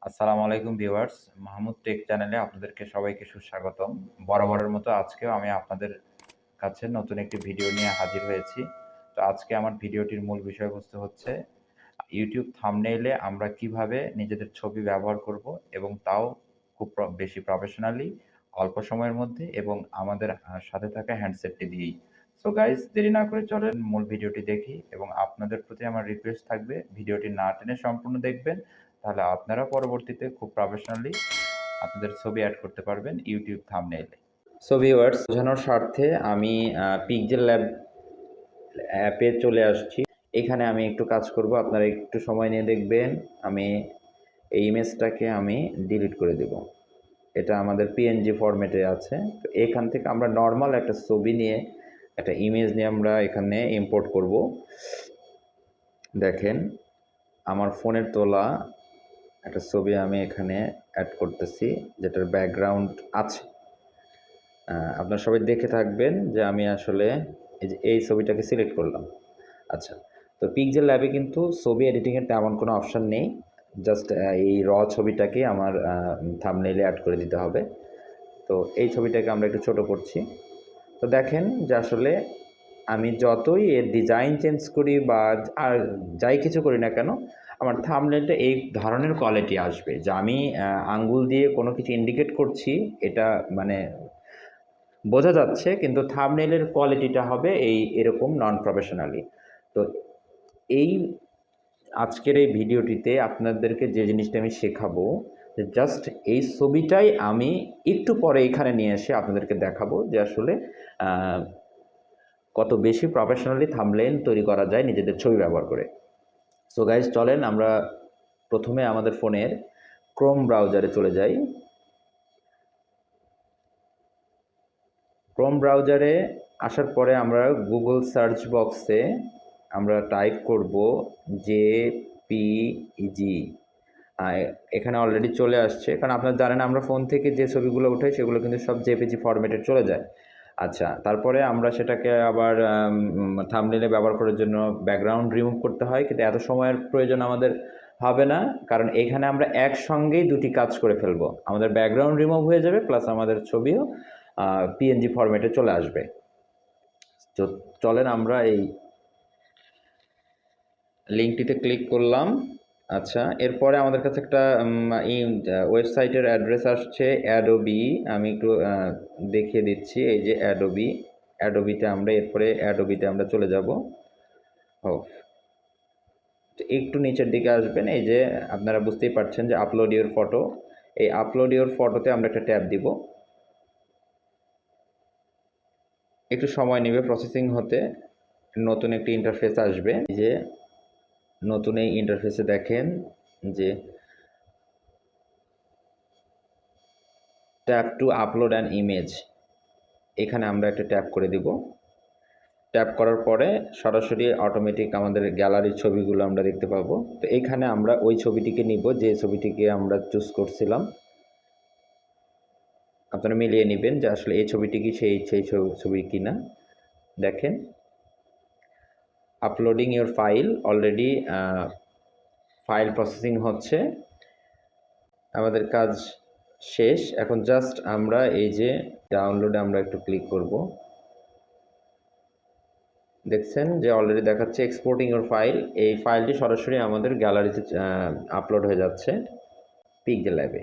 আসসালামু আলাইকুম viewers, Mahmud take চ্যানেলে আপনাদেরকে সবাইকে সুস্বাগতম। বরাবরের মতো আজকেও আমি আপনাদের কাছে নতুন একটি ভিডিও নিয়ে হাজির হয়েছি। তো আজকে আমার ভিডিওটির মূল বিষয়বস্তু হচ্ছে ইউটিউব থাম্বনেইলে আমরা কিভাবে নিজেদের ছবি ব্যবহার করব এবং তাও খুব বেশি প্রফেশনালি, অল্প সময়ের মধ্যে এবং আমাদের সাথে থাকা হ্যান্ডসেটটি দিয়েই। সো গাইস, দেরি না করে চলেন মূল ভিডিওটি দেখি এবং আপনাদের প্রতি আমার রিকোয়েস্ট থাকবে ভিডিওটি না টেনে সম্পূর্ণ দেখবেন। তাহলে আপনারা পরবর্তীতে খুব প্রফেশনালি আপনাদের ছবি অ্যাড করতে পারবেন ইউটিউব থাম্বনেইলে। সো ভিউয়ার্স, বোঝানোর স্বার্থে আমি পিক্সেল অ্যাপে চলে আসছি। এখানে আমি একটু কাজ করব, আপনারা একটু সময় নিয়ে দেখবেন। আমি এই ইমেজটাকে আমি ডিলিট করে দেব। এটা আমাদের পিএনজি ফরম্যাটে আছে। তো এখান থেকে আমরা নর্মাল একটা ছবি নিয়ে, একটা ইমেজ নিয়ে আমরা এখানে ইম্পোর্ট করব। দেখেন, আমার ফোনের তোলা একটা ছবি আমি এখানে অ্যাড করতেছি, যেটার ব্যাকগ্রাউন্ড আছে। আপনারা সবাই দেখে থাকবেন যে আমি আসলে এই ছবিটাকে সিলেক্ট করলাম। আচ্ছা, তো পিক্সেল ল্যাবে কিন্তু ছবি এডিটিংয়ের তেমন কোনো অপশান নেই। জাস্ট এই ছবিটাকে আমার থাম্বনেইলে অ্যাড করে দিতে হবে। তো এই ছবিটাকে আমরা একটু ছোট করছি। তো দেখেন যে আসলে আমি যতই এর ডিজাইন চেঞ্জ করি বা আর যাই কিছু করি না কেন, আমার থাম্বনেইলটা এই ধরনের কোয়ালিটি আসবে। যে আমি আঙ্গুল দিয়ে কোনো কিছু ইন্ডিকেট করছি, এটা মানে বোঝা যাচ্ছে, কিন্তু থাম্বনেইলের কোয়ালিটিটা হবে এরকম নন প্রফেশনালি। তো এই আজকের এই ভিডিওটিতে আপনাদেরকে যে জিনিসটা আমি শেখাবো, যে জাস্ট এই ছবিটাই আমি একটু পরে এখানে নিয়ে এসে আপনাদেরকে দেখাবো যে আসলে কত বেশি প্রফেশনালি থাম্বনেইল তৈরি করা যায় নিজেদের ছবি ব্যবহার করে। সো গাইজ, চলেন আমরা প্রথমে আমাদের ফোনের ক্রোম ব্রাউজারে চলে যাই। ক্রোম ব্রাউজারে আসার পরে আমরা গুগল সার্চ বক্সে আমরা টাইপ করব জেপিইজি। এখানে অলরেডি চলে আসছে, কারণ আপনারা জানেন আমরা ফোন থেকে যে ছবিগুলো উঠাই সেগুলো কিন্তু সব জেপিজি ফরম্যাটে চলে যায়। আচ্ছা, তারপরে আমরা সেটাকে আবার থাম্বনেইলে ব্যবহার করার জন্য ব্যাকগ্রাউন্ড রিমুভ করতে হয়, কিন্তু এত সময়ের প্রয়োজন আমাদের হবে না, কারণ এখানে আমরা একসঙ্গেই দুটি কাজ করে ফেলবো। আমাদের ব্যাকগ্রাউন্ড রিমুভ হয়ে যাবে, প্লাস আমাদের ছবিও পিএনজি ফরম্যাটে চলে আসবে। তো চলেন আমরা এই লিঙ্কটিতে ক্লিক করলাম। আচ্ছা, এরপরে আমাদের কাছে একটা ওয়েবসাইটের অ্যাড্রেস আসছে, অ্যাডোবি। আমি একটু দেখিয়ে দিচ্ছি, এই যে অ্যাডোবিতে আমরা এরপরে অ্যাডোবিতে আমরা চলে যাব। একটু নিচের দিকে আসবেন, এই যে আপনারা বুঝতেই পারছেন যে আপলোড ইউর ফটো। এই আপলোড ইউর ফটোতে আমরা একটা ট্যাব দিব। একটু সময় নেবে প্রসেসিং হতে, নতুন একটি ইন্টারফেস আসবে। এই যে নতুন এই ইন্টারফেসে দেখেন যে tap two upload an image, এখানে আমরা একটা ট্যাপ করে দিব। ট্যাপ করার পরে সরাসরি অটোমেটিক আমাদের গ্যালারির ছবিগুলো আমরা দেখতে পাবো। তো এইখানে আমরা ওই ছবিটিকে নিব, যে ছবিটিকে আমরা চুজ করছিলাম। আপনারা মিলিয়ে নেবেন যে আসলে এই ছবিটি কি সেই ছবি কিনা। দেখেন, uploading your file, already file processing হচ্ছে। আমাদের কাজ শেষ। এখন জাস্ট আমরা এই যে ডাউনলোডে আমরা একটু ক্লিক করব। দেখছেন যে অলরেডি দেখাচ্ছে এক্সপোর্টিং ইউর ফাইল। এই ফাইলটি সরাসরি আমাদের গ্যালারিতে আপলোড হয়ে যাচ্ছে পিক্সেল ল্যাবে।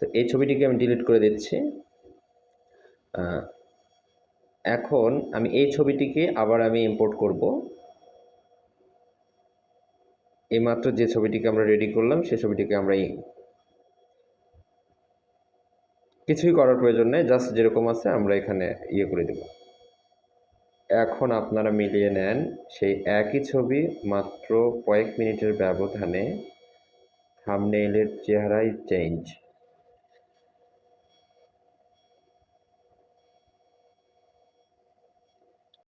তো এই ছবিটিকে আমি ডিলিট করে দিচ্ছি। এখন আমি এই ছবিটিকে আবার আমি ইম্পোর্ট করব। এইমাত্র যে ছবিটিকে আমরা রেডি করলাম সেই ছবিটিকে আমরা কিছুই করার প্রয়োজন নেই, জাস্ট যেরকম আছে আমরা এখানে করে দেব। এখন আপনারা মিলিয়ে নেন, সেই একই ছবি মাত্র কয়েক মিনিটের ব্যবধানে থাম্বনেইলের চেহারাই চেঞ্জ।